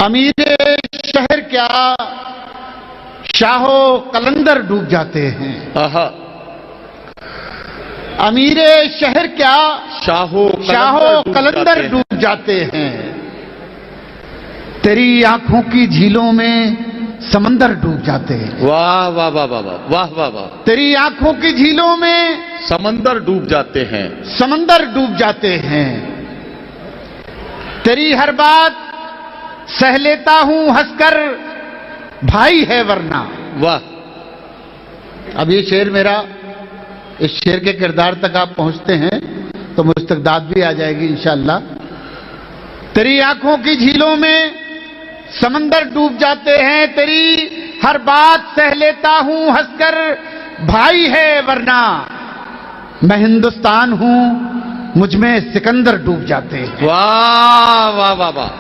अमीरे शहर क्या शाहो कलंदर डूब जाते हैं। अमीरे शहर क्या शाहो कलंदर डूब जाते हैं। तेरी आंखों की झीलों में समंदर डूब जाते हैं। वाह वाह वाह वाह वाह वाह वाह वाह। तेरी आंखों की झीलों में समंदर डूब जाते हैं। समंदर डूब जाते हैं। तेरी हर बात सह लेता हूं हंसकर, भाई है वरना। वाह। अब ये शेर मेरा, इस शेर के किरदार तक आप पहुंचते हैं तो मुझ तक दाद भी आ जाएगी इंशाअल्लाह। तेरी आंखों की झीलों में समंदर डूब जाते हैं। तेरी हर बात सह लेता हूं हंसकर, भाई है वरना। मैं हिंदुस्तान हूं, मुझ में सिकंदर डूब जाते हैं। वाह वाह वाह वाह।